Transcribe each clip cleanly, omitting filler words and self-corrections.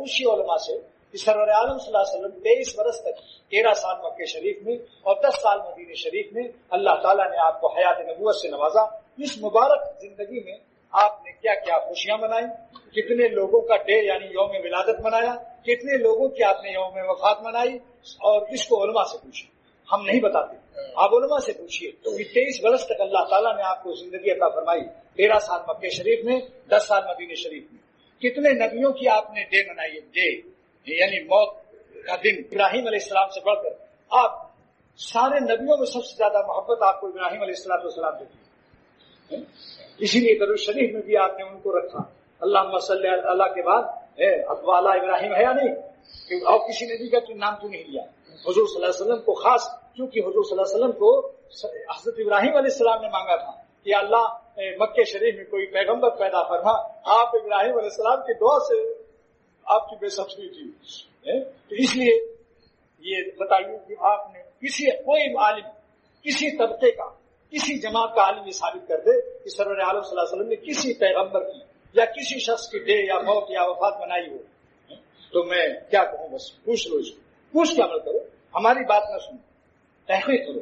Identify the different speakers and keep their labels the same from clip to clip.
Speaker 1: پوچھیے علماء سے کہ سرور عالم صلی اللہ علیہ وسلم 23 برس تک 13 سال مکہ شریف میں اور 10 سال مدینہ شریف میں اللہ تعالیٰ نے آپ کو حیات نبوت سے نوازا. اس مبارک زندگی میں آپ نے کیا کیا خوشیاں منائی, کتنے لوگوں کا ڈے یعنی یوم ولادت منایا, کتنے لوگوں کی آپ نے یوم وفات منائی, اور اس کو علماء سے پوچھیے, ہم نہیں بتاتے, آپ علماء سے پوچھیے. تو 23 برس تک اللہ تعالیٰ نے آپ کو زندگی عطا فرمائی, 13 سال مکہ شریف میں, 10 سال مدینہ شریف میں. کتنے نبیوں کی آپ نے ڈے منائی ہے, ڈے یعنی موت کا دن. ابراہیم علیہ السلام سے بڑھ کر آپ سارے نبیوں میں سب سے زیادہ محبت آپ کو ابراہیم علیہ السلام دیتی ہے, اسی لیے درود شریف میں بھی آپ نے ان کو رکھا. اللہم صلی اللہ کے بعد والا ابراہیم ہے یا نہیں, اور کسی نبی کا نام کیوں نہیں لیا؟ حضور صلی اللہ علیہ وسلم کو خاص, کیونکہ حضور صلی اللہ علیہ وسلم کو حضرت ابراہیم علیہ السلام نے مانگا تھا کہ اللہ مکہ شریف میں کوئی پیغمبر پیدا فرما. آپ ابراہیم علیہ السلام کی دعا سے آپ کی بے سبری تھی. تو اس لیے یہ بتائیے کہ آپ نے کوئی عالم, کسی طبقے کا, کسی جماعت کا عالم یہ ثابت کر دے کہ سرور عالم صلی اللہ علیہ وسلم نے کسی پیغمبر کی یا کسی شخص کی ڈے یا موت یا وفات منائی ہو, تو میں کیا کہوں, بس پوچھ لو, اس کو پوچھ کے عمل کرو, ہماری بات نہ سنو, تحقیق کرو.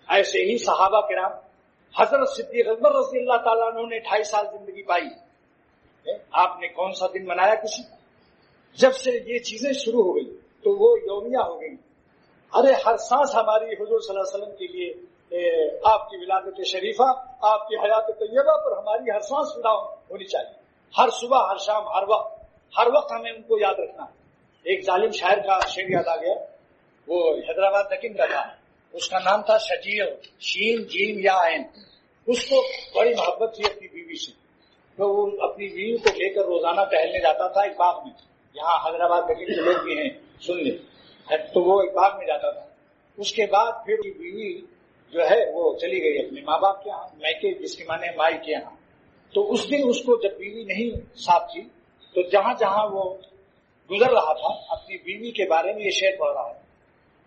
Speaker 1: ایسے ہی صحابہ کرام, حضرت صدیق اکبر رضی اللہ تعالیٰ عنہ نے 2.5 سال زندگی پائی, آپ نے کون سا دن منایا کسی؟ جب سے یہ چیزیں شروع ہو گئی تو وہ یومیہ ہو گئی. ارے ہر سانس ہماری حضور صلی اللہ علیہ وسلم کے لیے, آپ کی ولادت شریفہ, آپ کی حیات طیبہ پر ہماری ہر سانس فدا ہونی چاہیے. ہر صبح, ہر شام, ہر وقت ہمیں ان کو یاد رکھنا ہے. ایک ظالم شاعر کا شعر یاد آ گیا, وہ حیدرآباد دکن کا تھا, اس کا نام تھا شجیع, شین جیم یا عین. اس کو بڑی محبت تھی اپنی بیوی سے, تو وہ اپنی بیوی کو لے کر روزانہ ٹہلنے جاتا تھا ایک باغ میں. یہاں حیدرآباد دکن کے لوگ بھی ہیں, سن لیں. تو وہ ایک باغ میں جاتا تھا. اس کے بعد پھر بیوی جو ہے وہ چلی گئی اپنے ماں باپ کے یہاں, میکے جس کے معنی مائی کے یہاں. تو اس دن اس کو جب بیوی نہیں ساتھ تھی تو جہاں جہاں وہ گزر رہا تھا اپنی بیوی کے بارے میں یہ شعر پڑھ رہا ہے.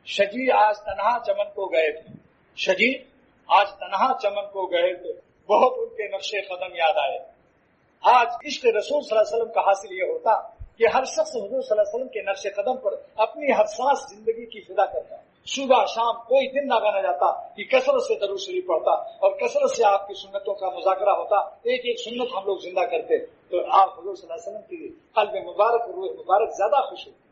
Speaker 1: شجیع آج تنہا چمن کو گئے تھے, شجیع آج تنہا چمن کو گئے تھے, بہت ان کے نقش قدم یاد آئے. آج عشق رسول صلی اللہ علیہ وسلم کا حاصل یہ ہوتا کہ ہر شخص حضور صلی اللہ علیہ وسلم کے نقش قدم پر اپنی ہر سانس زندگی کی فدا کرتا. صبح شام کوئی دن نہ گنا جاتا کہ کثرت سے درود شریف پڑھتا اور کثرت سے آپ کی سنتوں کا مذاکرہ ہوتا, ایک ایک سنت ہم لوگ زندہ کرتے. تو آپ حضور صلی اللہ علیہ وسلم کی قلب مبارک, روح مبارک زیادہ خوش ہوتے.